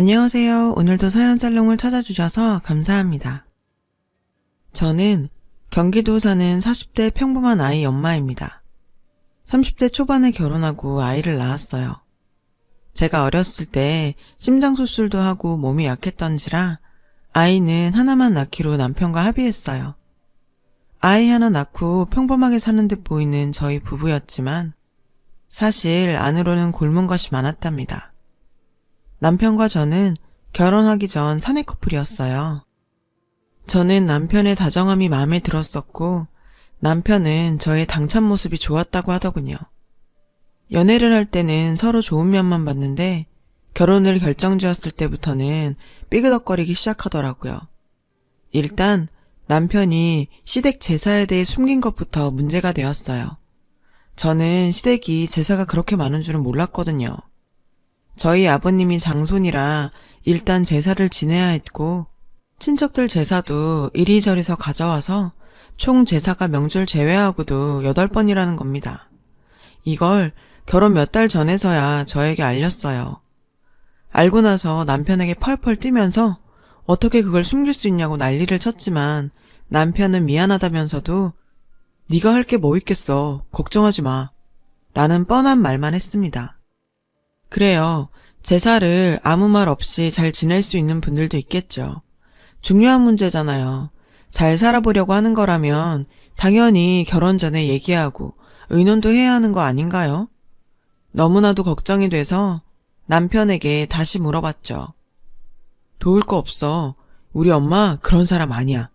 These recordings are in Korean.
안녕하세요. 오늘도 서연살롱을 찾아주셔서 감사합니다. 저는 경기도 사는 40대 평범한 아이 엄마입니다. 30대 초반에 결혼하고 아이를 낳았어요. 제가 어렸을 때 심장수술도 하고 몸이 약했던지라 아이는 하나만 낳기로 남편과 합의했어요. 아이 하나 낳고 평범하게 사는 듯 보이는 저희 부부였지만 사실 안으로는 곪은 것이 많았답니다. 남편과 저는 결혼하기 전 사내 커플이었어요. 저는 남편의 다정함이 마음에 들었었고 남편은 저의 당찬 모습이 좋았다고 하더군요. 연애를 할 때는 서로 좋은 면만 봤는데 결혼을 결정지었을 때부터는 삐그덕거리기 시작하더라고요. 일단 남편이 시댁 제사에 대해 숨긴 것부터 문제가 되었어요. 저는 시댁이 제사가 그렇게 많은 줄은 몰랐거든요. 저희 아버님이 장손이라 일단 제사를 지내야 했고 친척들 제사도 이리저리서 가져와서 총 제사가 명절 제외하고도 8번이라는 겁니다. 이걸 결혼 몇 달 전에서야 저에게 알렸어요. 알고 나서 남편에게 펄펄 뛰면서 어떻게 그걸 숨길 수 있냐고 난리를 쳤지만 남편은 미안하다면서도 네가 할 게 뭐 있겠어. 걱정하지 마. 라는 뻔한 말만 했습니다. 그래요. 제사를 아무 말 없이 잘 지낼 수 있는 분들도 있겠죠. 중요한 문제잖아요. 잘 살아보려고 하는 거라면 당연히 결혼 전에 얘기하고 의논도 해야 하는 거 아닌가요? 너무나도 걱정이 돼서 남편에게 다시 물어봤죠. 도울 거 없어. 우리 엄마 그런 사람 아니야.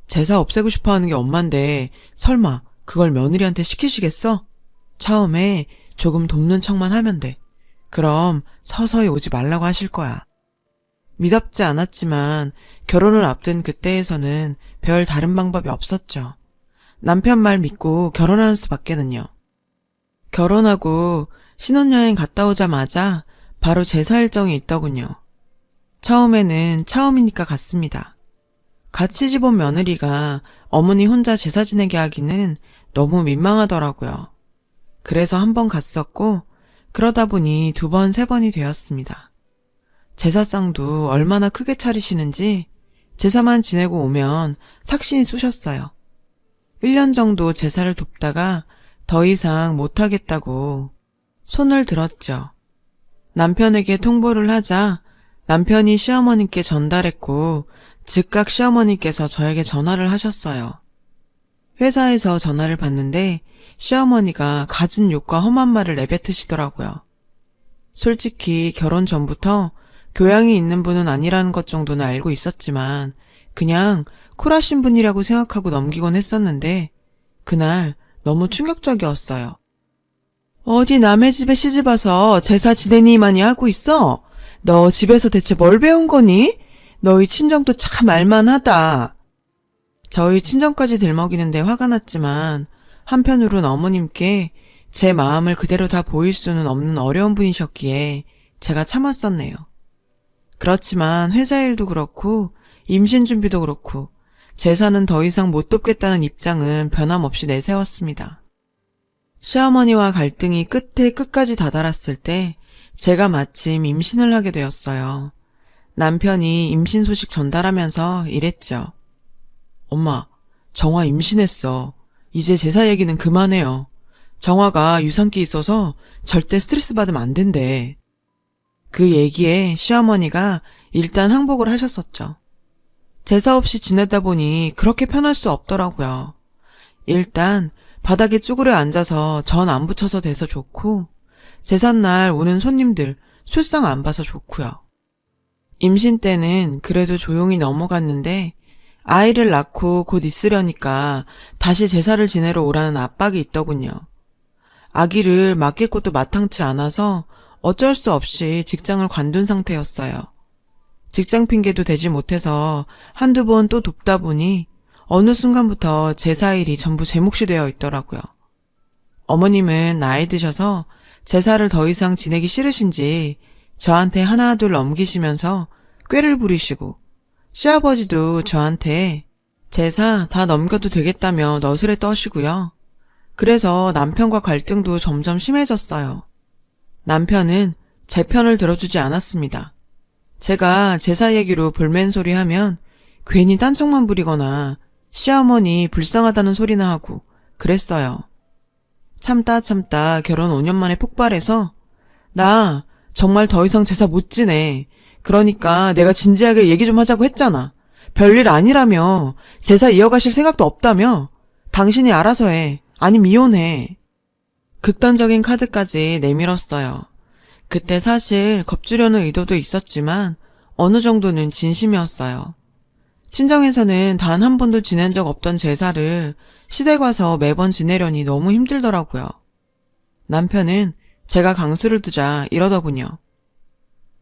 제사 없애고 싶어 하는 게 엄만데 설마 그걸 며느리한테 시키시겠어? 처음에 조금 돕는 척만 하면 돼. 그럼 서서히 오지 말라고 하실 거야. 미덥지 않았지만 결혼을 앞둔 그때에서는 별 다른 방법이 없었죠. 남편 말 믿고 결혼하는 수밖에는요. 결혼하고 신혼여행 갔다 오자마자 바로 제사 일정이 있더군요. 처음에는 처음이니까 갔습니다. 같이 집 온 며느리가 어머니 혼자 제사 지내게 하기는 너무 민망하더라고요. 그래서 한 번 갔었고 그러다 보니 2번, 3번이 되었습니다. 제사상도 얼마나 크게 차리시는지 제사만 지내고 오면 삭신이 쑤셨어요. 1년 정도 제사를 돕다가 더 이상 못하겠다고 손을 들었죠. 남편에게 통보를 하자 남편이 시어머니께 전달했고 즉각 시어머니께서 저에게 전화를 하셨어요. 회사에서 전화를 받는데 시어머니가 갖은 욕과 험한 말을 내뱉으시더라고요. 솔직히 결혼 전부터 교양이 있는 분은 아니라는 것 정도는 알고 있었지만 그냥 쿨하신 분이라고 생각하고 넘기곤 했었는데 그날 너무 충격적이었어요. 어디 남의 집에 시집와서 제사 지내니만이 하고 있어? 너 집에서 대체 뭘 배운 거니? 너희 친정도 참 알만하다. 저희 친정까지 들먹이는데 화가 났지만 한편으론 어머님께 제 마음을 그대로 다 보일 수는 없는 어려운 분이셨기에 제가 참았었네요. 그렇지만 회사 일도 그렇고 임신 준비도 그렇고 제사는 더 이상 못 돕겠다는 입장은 변함없이 내세웠습니다. 시어머니와 갈등이 끝에 끝까지 다다랐을 때 제가 마침 임신을 하게 되었어요. 남편이 임신 소식 전달하면서 이랬죠. 엄마, 정화 임신했어. 이제 제사 얘기는 그만해요. 정화가 유산기 있어서 절대 스트레스 받으면 안 된대. 그 얘기에 시어머니가 일단 항복을 하셨었죠. 제사 없이 지내다 보니 그렇게 편할 수 없더라고요. 일단 바닥에 쭈그려 앉아서 전 안 붙여서 돼서 좋고 제삿날 오는 손님들 술상 안 봐서 좋고요. 임신 때는 그래도 조용히 넘어갔는데 아이를 낳고 곧 있으려니까 다시 제사를 지내러 오라는 압박이 있더군요. 아기를 맡길 곳도 마땅치 않아서 어쩔 수 없이 직장을 관둔 상태였어요. 직장 핑계도 대지 못해서 한두 번 또 돕다 보니 어느 순간부터 제사일이 전부 제 몫이 되어 있더라고요. 어머님은 나이 드셔서 제사를 더 이상 지내기 싫으신지 저한테 하나둘 넘기시면서 꾀를 부리시고 시아버지도 저한테 제사 다 넘겨도 되겠다며 너스레 떠시고요. 그래서 남편과 갈등도 점점 심해졌어요. 남편은 제 편을 들어주지 않았습니다. 제가 제사 얘기로 볼멘소리 하면 괜히 딴청만 부리거나 시어머니 불쌍하다는 소리나 하고 그랬어요. 참다 결혼 5년 만에 폭발해서 나 정말 더 이상 제사 못 지내. 그러니까 내가 진지하게 얘기 좀 하자고 했잖아. 별일 아니라며. 제사 이어가실 생각도 없다며. 당신이 알아서 해. 아니면 이혼해. 극단적인 카드까지 내밀었어요. 그때 사실 겁주려는 의도도 있었지만 어느 정도는 진심이었어요. 친정에서는 단 한 번도 지낸 적 없던 제사를 시댁 와서 매번 지내려니 너무 힘들더라고요. 남편은 제가 강수를 두자 이러더군요.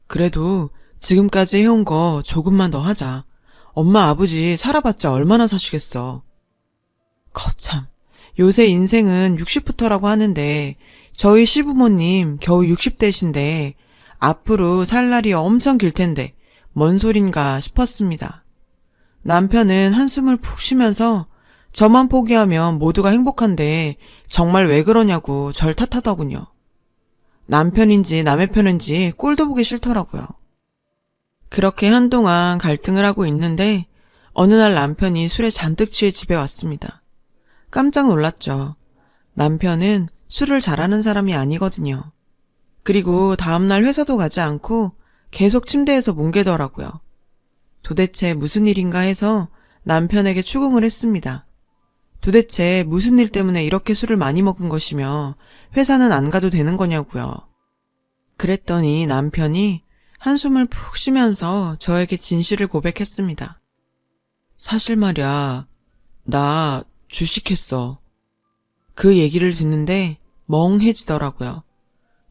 그래도 지금까지 해온 거 조금만 더 하자. 엄마 아버지 살아봤자 얼마나 사시겠어. 거참, 요새 인생은 60부터라고 하는데 저희 시부모님 겨우 60대신데 앞으로 살 날이 엄청 길 텐데 뭔 소린가 싶었습니다. 남편은 한숨을 푹 쉬면서 저만 포기하면 모두가 행복한데 정말 왜 그러냐고 절 탓하더군요. 남편인지 남의 편인지 꼴도 보기 싫더라고요. 그렇게 한동안 갈등을 하고 있는데 어느 날 남편이 술에 잔뜩 취해 집에 왔습니다. 깜짝 놀랐죠. 남편은 술을 잘하는 사람이 아니거든요. 그리고 다음날 회사도 가지 않고 계속 침대에서 뭉개더라고요. 도대체 무슨 일인가 해서 남편에게 추궁을 했습니다. 도대체 무슨 일 때문에 이렇게 술을 많이 먹은 것이며 회사는 안 가도 되는 거냐고요. 그랬더니 남편이 한숨을 푹 쉬면서 저에게 진실을 고백했습니다. 사실 말이야, 나 주식했어. 그 얘기를 듣는데 멍해지더라고요.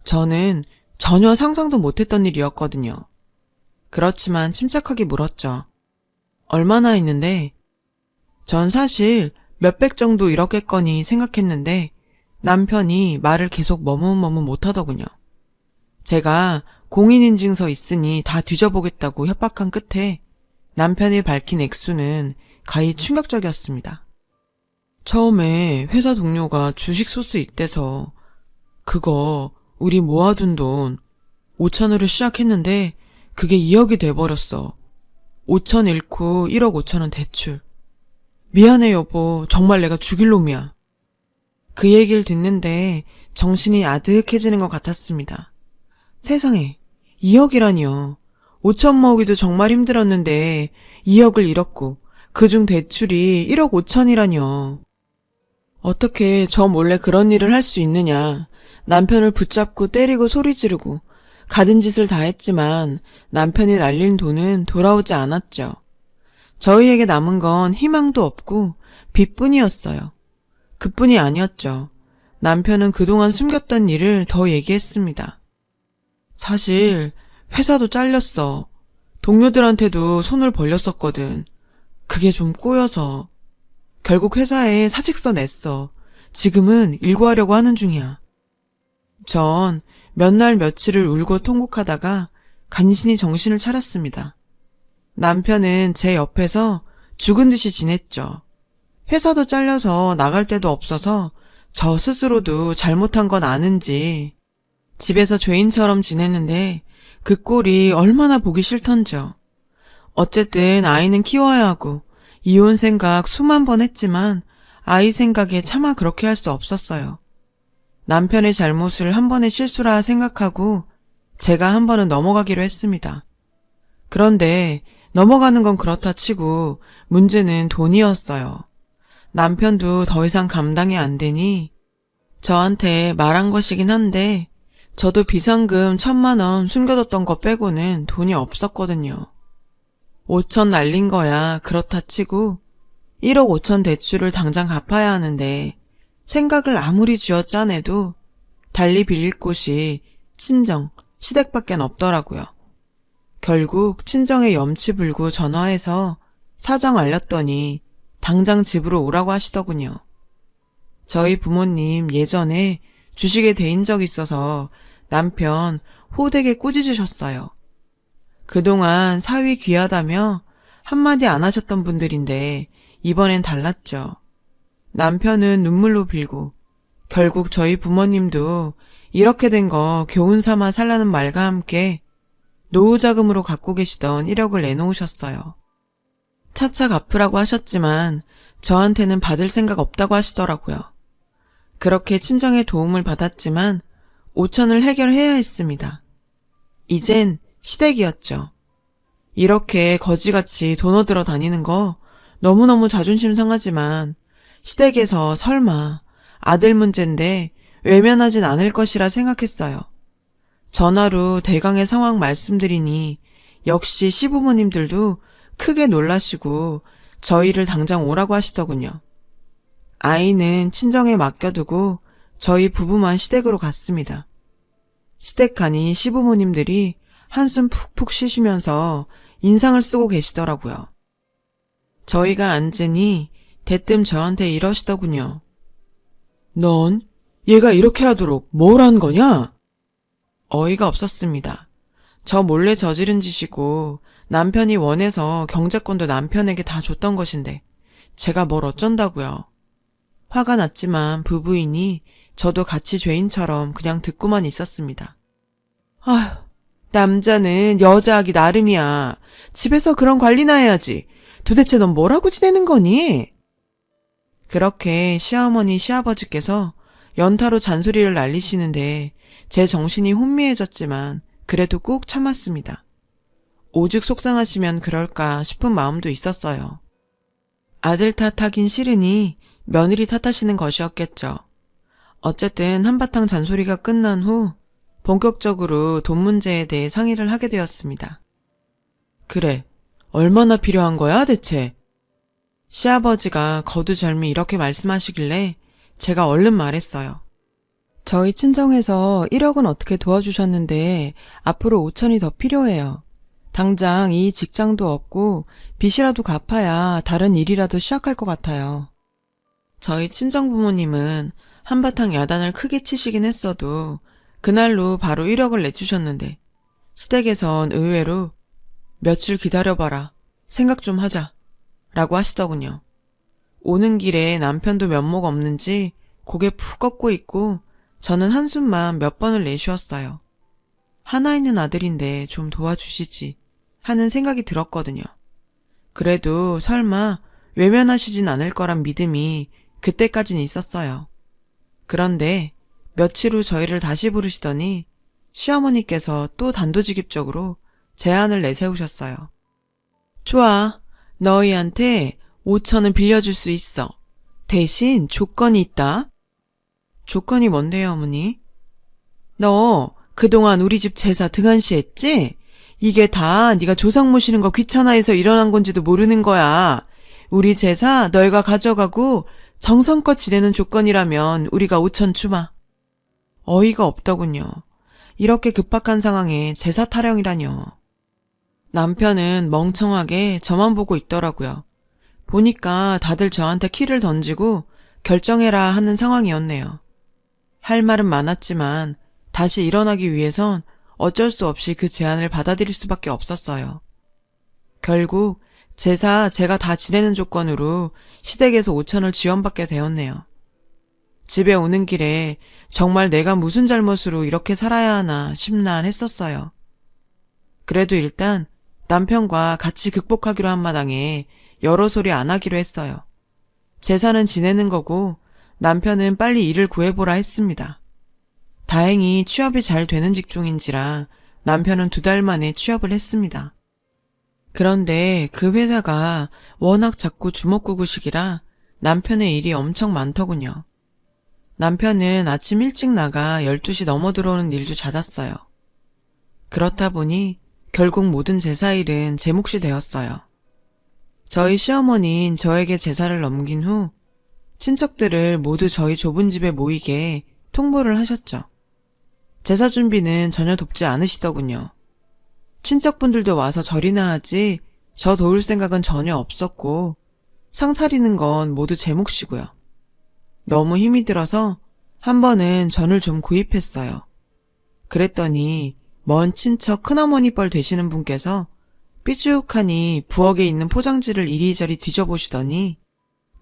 저는 전혀 상상도 못했던 일이었거든요. 그렇지만 침착하게 물었죠. 얼마나 있는데? 전 사실 몇백 정도 잃었겠거니 생각했는데 남편이 말을 계속 머뭇머뭇 못하더군요. 제가 공인인증서 있으니 다 뒤져보겠다고 협박한 끝에 남편이 밝힌 액수는 가히 충격적이었습니다. 처음에 회사 동료가 주식 소스 있대서 그거 우리 모아둔 돈 5천으로 시작했는데 그게 2억이 돼버렸어. 5천 잃고 1억 5천은 대출. 미안해 여보, 정말 내가 죽일 놈이야. 그 얘기를 듣는데 정신이 아득해지는 것 같았습니다. 세상에 2억이라니요. 5천 모으기도 정말 힘들었는데 2억을 잃었고 그중 대출이 1억 5천이라니요. 어떻게 저 몰래 그런 일을 할 수 있느냐. 남편을 붙잡고 때리고 소리 지르고 가든 짓을 다 했지만 남편이 날린 돈은 돌아오지 않았죠. 저희에게 남은 건 희망도 없고 빚뿐이었어요. 그뿐이 아니었죠. 남편은 그동안 숨겼던 일을 더 얘기했습니다. 사실 회사도 잘렸어. 동료들한테도 손을 벌렸었거든. 그게 좀 꼬여서. 결국 회사에 사직서 냈어. 지금은 일구하려고 하는 중이야. 전 몇 날 며칠을 울고 통곡하다가 간신히 정신을 차렸습니다. 남편은 제 옆에서 죽은 듯이 지냈죠. 회사도 잘려서 나갈 데도 없어서 저 스스로도 잘못한 건 아는지 집에서 죄인처럼 지냈는데 그 꼴이 얼마나 보기 싫던지요. 어쨌든 아이는 키워야 하고 이혼 생각 수만 번 했지만 아이 생각에 차마 그렇게 할 수 없었어요. 남편의 잘못을 한 번의 실수라 생각하고 제가 한 번은 넘어가기로 했습니다. 그런데 넘어가는 건 그렇다 치고 문제는 돈이었어요. 남편도 더 이상 감당이 안 되니 저한테 말한 것이긴 한데 저도 비상금 1,000만 원 숨겨뒀던 거 빼고는 돈이 없었거든요. 5천 날린 거야 그렇다 치고 1억 5천 대출을 당장 갚아야 하는데 생각을 아무리 쥐어짜내도 달리 빌릴 곳이 친정, 시댁밖엔 없더라고요. 결국 친정에 염치 불고 전화해서 사정 알렸더니 당장 집으로 오라고 하시더군요. 저희 부모님 예전에 주식에 대인 적이 있어서 남편 호되게 꾸짖으셨어요. 그동안 사위 귀하다며 한마디 안 하셨던 분들인데 이번엔 달랐죠. 남편은 눈물로 빌고 결국 저희 부모님도 이렇게 된 거 교훈 삼아 살라는 말과 함께 노후 자금으로 갖고 계시던 1억을 내놓으셨어요. 차차 갚으라고 하셨지만 저한테는 받을 생각 없다고 하시더라고요. 그렇게 친정의 도움을 받았지만 5천을 해결해야 했습니다. 이젠 시댁이었죠. 이렇게 거지같이 돈 얻으러 다니는 거 너무너무 자존심 상하지만 시댁에서 설마 아들 문제인데 외면하진 않을 것이라 생각했어요. 전화로 대강의 상황 말씀드리니 역시 시부모님들도 크게 놀라시고 저희를 당장 오라고 하시더군요. 아이는 친정에 맡겨두고 저희 부부만 시댁으로 갔습니다. 시댁 가니 시부모님들이 한숨 푹푹 쉬시면서 인상을 쓰고 계시더라고요. 저희가 앉으니 대뜸 저한테 이러시더군요. 넌 얘가 이렇게 하도록 뭘 한 거냐? 어이가 없었습니다. 저 몰래 저지른 짓이고 남편이 원해서 경제권도 남편에게 다 줬던 것인데 제가 뭘 어쩐다고요. 화가 났지만 부부이니 저도 같이 죄인처럼 그냥 듣고만 있었습니다. 아휴, 남자는 여자하기 나름이야. 집에서 그런 관리나 해야지. 도대체 넌 뭐라고 지내는 거니? 그렇게 시어머니 시아버지께서 연타로 잔소리를 날리시는데 제 정신이 혼미해졌지만 그래도 꾹 참았습니다. 오죽 속상하시면 그럴까 싶은 마음도 있었어요. 아들 탓하긴 싫으니 며느리 탓하시는 것이었겠죠. 어쨌든 한바탕 잔소리가 끝난 후 본격적으로 돈 문제에 대해 상의를 하게 되었습니다. 그래, 얼마나 필요한 거야 대체? 시아버지가 거두절미 이렇게 말씀하시길래 제가 얼른 말했어요. 저희 친정에서 1억은 어떻게 도와주셨는데 앞으로 5천이 더 필요해요. 당장 이 직장도 없고 빚이라도 갚아야 다른 일이라도 시작할 것 같아요. 저희 친정부모님은 한바탕 야단을 크게 치시긴 했어도 그날로 바로 1억을 내주셨는데 시댁에선 의외로 며칠 기다려봐라, 생각 좀 하자 라고 하시더군요. 오는 길에 남편도 면목 없는지 고개 푹 꺾고 있고 저는 한숨만 몇 번을 내쉬었어요. 하나 있는 아들인데 좀 도와주시지 하는 생각이 들었거든요. 그래도 설마 외면하시진 않을 거란 믿음이 그때까진 있었어요. 그런데 며칠 후 저희를 다시 부르시더니 시어머니께서 또 단도직입적으로 제안을 내세우셨어요. 좋아, 너희한테 5천은 빌려줄 수 있어. 대신 조건이 있다. 조건이 뭔데요, 어머니? 너 그동안 우리 집 제사 등한시했지? 이게 다 네가 조상 모시는 거 귀찮아해서 일어난 건지도 모르는 거야. 우리 제사 너희가 가져가고 정성껏 지내는 조건이라면 우리가 5천 주마. 어이가 없더군요. 이렇게 급박한 상황에 제사 타령이라뇨. 남편은 멍청하게 저만 보고 있더라고요. 보니까 다들 저한테 키를 던지고 결정해라 하는 상황이었네요. 할 말은 많았지만 다시 일어나기 위해선 어쩔 수 없이 그 제안을 받아들일 수밖에 없었어요. 결국 제사 제가 다 지내는 조건으로 시댁에서 5천을 지원받게 되었네요. 집에 오는 길에 정말 내가 무슨 잘못으로 이렇게 살아야 하나 심란했었어요. 그래도 일단 남편과 같이 극복하기로 한 마당에 여러 소리 안 하기로 했어요. 제사는 지내는 거고 남편은 빨리 일을 구해보라 했습니다. 다행히 취업이 잘 되는 직종인지라 남편은 2달 만에 취업을 했습니다. 그런데 그 회사가 워낙 자꾸 주먹구구식이라 남편의 일이 엄청 많더군요. 남편은 아침 일찍 나가 12시 넘어 들어오는 일도 잦았어요. 그렇다 보니 결국 모든 제사일은 제 몫이 되었어요. 저희 시어머니는 저에게 제사를 넘긴 후 친척들을 모두 저희 좁은 집에 모이게 통보를 하셨죠. 제사 준비는 전혀 돕지 않으시더군요. 친척분들도 와서 절이나 하지 저 도울 생각은 전혀 없었고 상 차리는 건 모두 제 몫이고요. 너무 힘이 들어서 한 번은 전을 좀 구입했어요. 그랬더니 먼 친척 큰어머니 뻘 되시는 분께서 삐죽하니 부엌에 있는 포장지를 이리저리 뒤져보시더니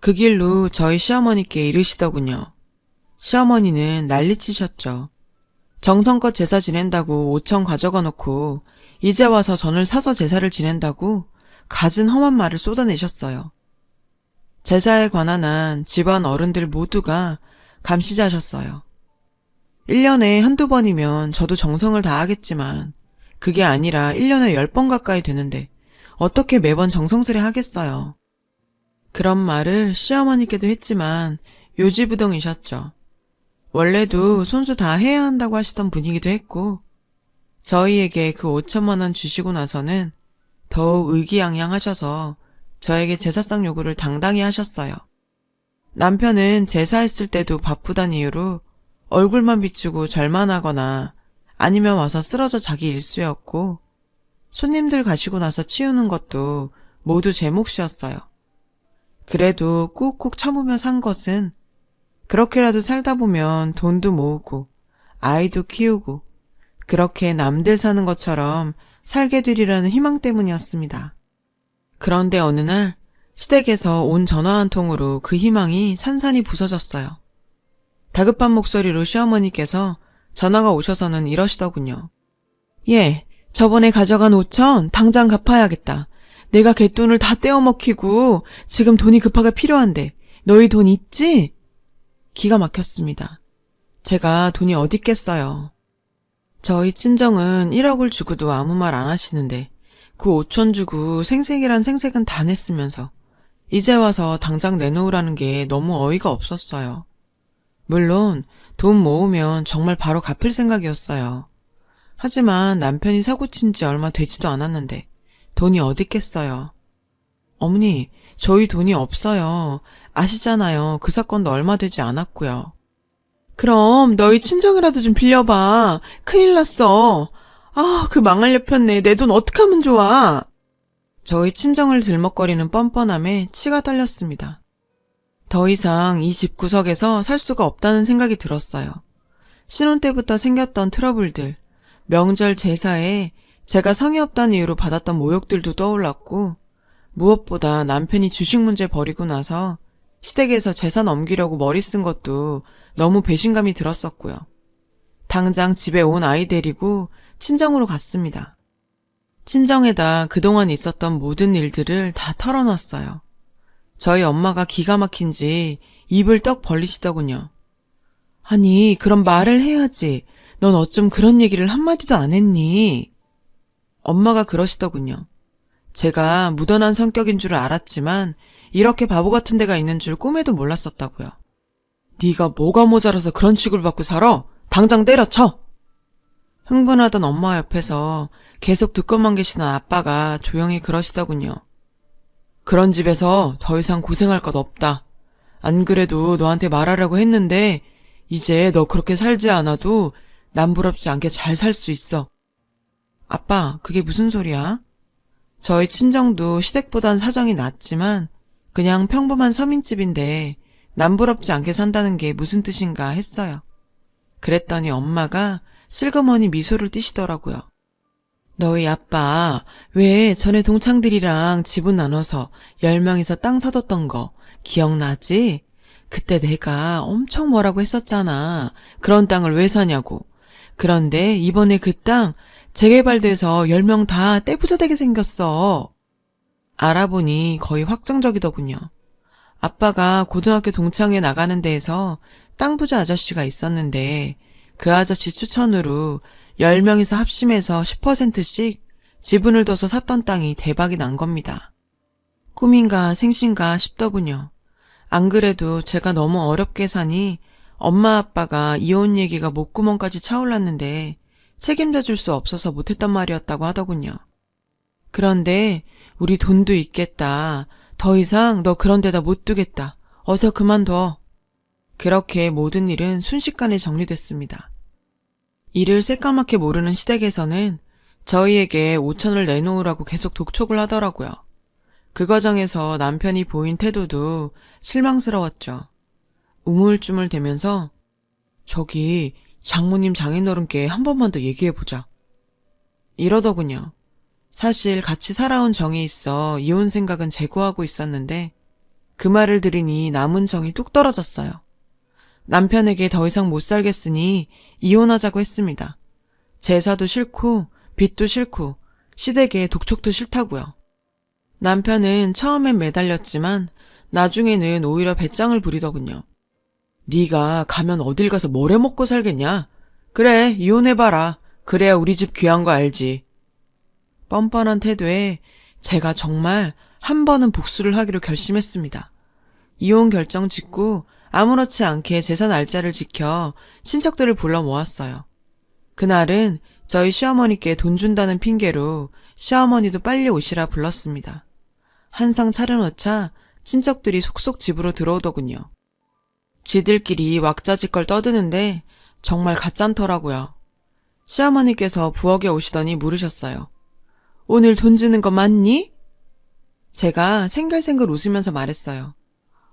그 길로 저희 시어머니께 이르시더군요. 시어머니는 난리치셨죠. 정성껏 제사 지낸다고 5천 가져가 놓고 이제 와서 전을 사서 제사를 지낸다고 갖은 험한 말을 쏟아내셨어요. 제사에 관한 한 집안 어른들 모두가 감시자셨어요. 1년에 한두 번이면 저도 정성을 다하겠지만 그게 아니라 1년에 10번 가까이 되는데 어떻게 매번 정성스레 하겠어요. 그런 말을 시어머니께도 했지만 요지부동이셨죠. 원래도 손수 다 해야 한다고 하시던 분이기도 했고 저희에게 그 5천만 원 주시고 나서는 더욱 의기양양하셔서 저에게 제사상 요구를 당당히 하셨어요. 남편은 제사했을 때도 바쁘단 이유로 얼굴만 비추고 절만 하거나 아니면 와서 쓰러져 자기 일수였고 손님들 가시고 나서 치우는 것도 모두 제 몫이었어요. 그래도 꾹꾹 참으며 산 것은 그렇게라도 살다 보면 돈도 모으고 아이도 키우고 그렇게 남들 사는 것처럼 살게 되리라는 희망 때문이었습니다. 그런데 어느 날 시댁에서 온 전화 한 통으로 그 희망이 산산이 부서졌어요. 다급한 목소리로 시어머니께서 전화가 오셔서는 이러시더군요. 예, 저번에 가져간 5천 당장 갚아야겠다. 내가 갯돈을 다 떼어먹히고 지금 돈이 급하게 필요한데 너희 돈 있지? 기가 막혔습니다. 제가 돈이 어디 있겠어요. 저희 친정은 1억을 주고도 아무 말 안 하시는데 그 5천 주고 생색이란 생색은 다 냈으면서 이제 와서 당장 내놓으라는 게 너무 어이가 없었어요. 물론 돈 모으면 정말 바로 갚을 생각이었어요. 하지만 남편이 사고친 지 얼마 되지도 않았는데 돈이 어디 있겠어요. 어머니, 저희 돈이 없어요. 아시잖아요. 그 사건도 얼마 되지 않았고요. 그럼 너희 친정이라도 좀 빌려봐. 큰일 났어. 아, 그 망할 렵혔네. 내 돈 어떡하면 좋아. 저희 친정을 들먹거리는 뻔뻔함에 치가 떨렸습니다. 더 이상 이 집구석에서 살 수가 없다는 생각이 들었어요. 신혼 때부터 생겼던 트러블들, 명절 제사에 제가 성의 없다는 이유로 받았던 모욕들도 떠올랐고 무엇보다 남편이 주식 문제 버리고 나서 시댁에서 제사 넘기려고 머리 쓴 것도 너무 배신감이 들었었고요. 당장 집에 온 아이 데리고 친정으로 갔습니다. 친정에다 그동안 있었던 모든 일들을 다 털어놨어요. 저희 엄마가 기가 막힌지 입을 떡 벌리시더군요. 아니, 그럼 말을 해야지. 넌 어쩜 그런 얘기를 한마디도 안 했니? 엄마가 그러시더군요. 제가 무던한 성격인 줄 알았지만 이렇게 바보 같은 데가 있는 줄 꿈에도 몰랐었다고요. 네가 뭐가 모자라서 그런 취급을 받고 살아? 당장 때려쳐! 흥분하던 엄마 옆에서 계속 듣고만 계시는 아빠가 조용히 그러시더군요. 그런 집에서 더 이상 고생할 것 없다. 안 그래도 너한테 말하려고 했는데 이제 너 그렇게 살지 않아도 남부럽지 않게 잘 살 수 있어. 아빠, 그게 무슨 소리야? 저희 친정도 시댁보단 사정이 낫지만 그냥 평범한 서민집인데 남부럽지 않게 산다는 게 무슨 뜻인가 했어요. 그랬더니 엄마가 슬그머니 미소를 띠시더라고요. 너희 아빠 왜 전에 동창들이랑 지분 나눠서 10명이서 땅 사뒀던 거 기억나지? 그때 내가 엄청 뭐라고 했었잖아. 그런 땅을 왜 사냐고. 그런데 이번에 그 땅 재개발돼서 10명 다 떼부자 되게 생겼어. 알아보니 거의 확정적이더군요. 아빠가 고등학교 동창회 나가는 데에서 땅 부자 아저씨가 있었는데 그 아저씨 추천으로 10명이서 합심해서 10%씩 지분을 둬서 샀던 땅이 대박이 난 겁니다. 꿈인가 생신가 싶더군요. 안 그래도 제가 너무 어렵게 사니 엄마 아빠가 이혼 얘기가 목구멍까지 차올랐는데 책임져 줄 수 없어서 못했단 말이었다고 하더군요. 그런데 우리 돈도 있겠다. 더 이상 너 그런 데다 못 두겠다. 어서 그만둬. 그렇게 모든 일은 순식간에 정리됐습니다. 이를 새까맣게 모르는 시댁에서는 저희에게 5천을 내놓으라고 계속 독촉을 하더라고요. 그 과정에서 남편이 보인 태도도 실망스러웠죠. 우물쭈물 대면서 저기 장모님 장인어른께 한 번만 더 얘기해보자. 이러더군요. 사실 같이 살아온 정이 있어 이혼 생각은 제고하고 있었는데 그 말을 들으니 남은 정이 뚝 떨어졌어요. 남편에게 더 이상 못 살겠으니 이혼하자고 했습니다. 제사도 싫고 빚도 싫고 시댁에 독촉도 싫다고요. 남편은 처음엔 매달렸지만 나중에는 오히려 배짱을 부리더군요. 네가 가면 어딜 가서 뭘 해먹고 살겠냐? 그래, 이혼해봐라. 그래야 우리 집 귀한 거 알지. 뻔뻔한 태도에 제가 정말 한 번은 복수를 하기로 결심했습니다. 이혼 결정 짓고 아무렇지 않게 재산 알짜를 지켜 친척들을 불러 모았어요. 그날은 저희 시어머니께 돈 준다는 핑계로 시어머니도 빨리 오시라 불렀습니다. 한상 차려놓자 친척들이 속속 집으로 들어오더군요. 지들끼리 왁자지껄 떠드는데 정말 가짠더라고요. 시어머니께서 부엌에 오시더니 물으셨어요. 오늘 돈 주는 거 맞니? 제가 생글생글 웃으면서 말했어요.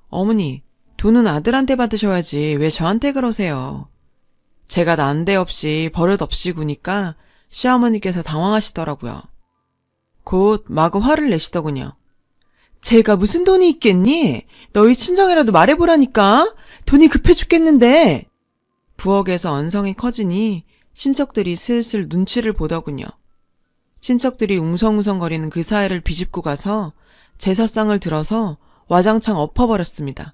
어머니, 돈은 아들한테 받으셔야지 왜 저한테 그러세요? 제가 난데없이 버릇없이 구니까 시어머니께서 당황하시더라고요. 곧 마구 화를 내시더군요. 제가 무슨 돈이 있겠니? 너희 친정이라도 말해보라니까. 돈이 급해 죽겠는데. 부엌에서 언성이 커지니 친척들이 슬슬 눈치를 보더군요. 친척들이 웅성웅성거리는 그 사이를 비집고 가서 제사상을 들어서 와장창 엎어버렸습니다.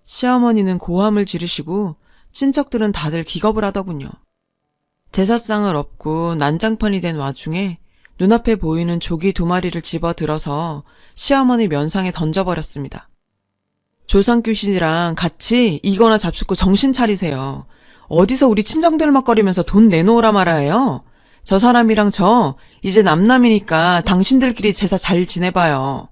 시어머니는 고함을 지르시고 친척들은 다들 기겁을 하더군요. 제사상을 엎고 난장판이 된 와중에 눈앞에 보이는 조기 2마리를 집어들어서 시어머니 면상에 던져버렸습니다. 조상귀신이랑 같이 이거나 잡숫고 정신 차리세요. 어디서 우리 친정들 막거리면서 돈 내놓으라 말아요. 저 사람이랑 저 이제 남남이니까 당신들끼리 제사 잘 지내봐요.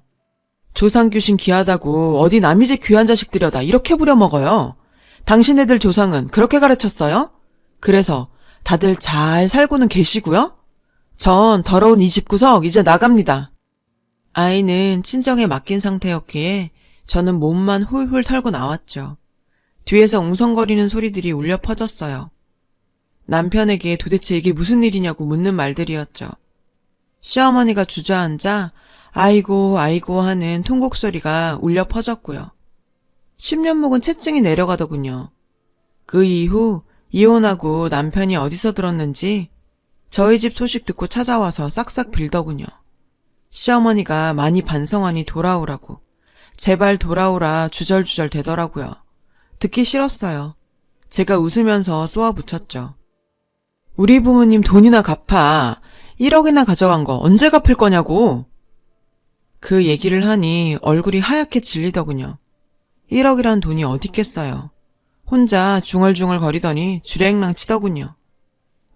조상귀신 귀하다고 어디 남이 집 귀한 자식 들여다 이렇게 부려먹어요. 당신네들 조상은 그렇게 가르쳤어요? 그래서 다들 잘 살고는 계시고요? 전 더러운 이 집구석 이제 나갑니다. 아이는 친정에 맡긴 상태였기에 저는 몸만 훌훌 털고 나왔죠. 뒤에서 웅성거리는 소리들이 울려 퍼졌어요. 남편에게 도대체 이게 무슨 일이냐고 묻는 말들이었죠. 시어머니가 주저앉아 아이고 아이고 하는 통곡소리가 울려 퍼졌고요. 10년 묵은 채증이 내려가더군요. 그 이후 이혼하고 남편이 어디서 들었는지 저희 집 소식 듣고 찾아와서 싹싹 빌더군요. 시어머니가 많이 반성하니 돌아오라고. 제발 돌아오라 주절주절 되더라고요. 듣기 싫었어요. 제가 웃으면서 쏘아붙였죠. 우리 부모님 돈이나 갚아. 1억이나 가져간 거 언제 갚을 거냐고. 그 얘기를 하니 얼굴이 하얗게 질리더군요. 1억이란 돈이 어딨겠어요. 혼자 중얼중얼 거리더니 주랭랑 치더군요.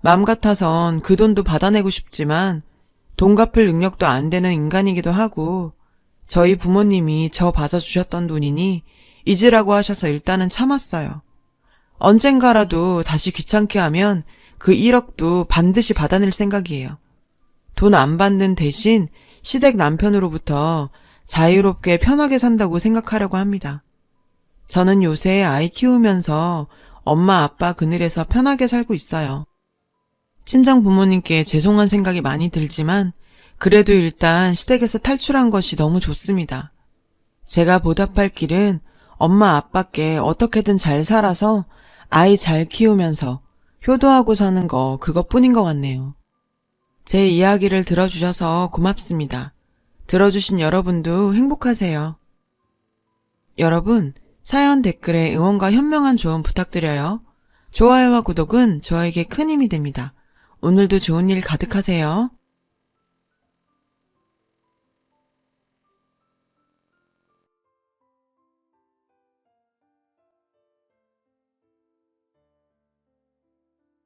맘 같아선 그 돈도 받아내고 싶지만 돈 갚을 능력도 안 되는 인간이기도 하고 저희 부모님이 저 받아주셨던 돈이니 잊으라고 하셔서 일단은 참았어요. 언젠가라도 다시 귀찮게 하면 그 1억도 반드시 받아낼 생각이에요. 돈 안 받는 대신 시댁 남편으로부터 자유롭게 편하게 산다고 생각하려고 합니다. 저는 요새 아이 키우면서 엄마 아빠 그늘에서 편하게 살고 있어요. 친정 부모님께 죄송한 생각이 많이 들지만 그래도 일단 시댁에서 탈출한 것이 너무 좋습니다. 제가 보답할 길은 엄마 아빠께 어떻게든 잘 살아서 아이 잘 키우면서 효도하고 사는 거 그것뿐인 것 같네요. 제 이야기를 들어주셔서 고맙습니다. 들어주신 여러분도 행복하세요. 여러분, 사연 댓글에 응원과 현명한 조언 부탁드려요. 좋아요와 구독은 저에게 큰 힘이 됩니다. 오늘도 좋은 일 가득하세요.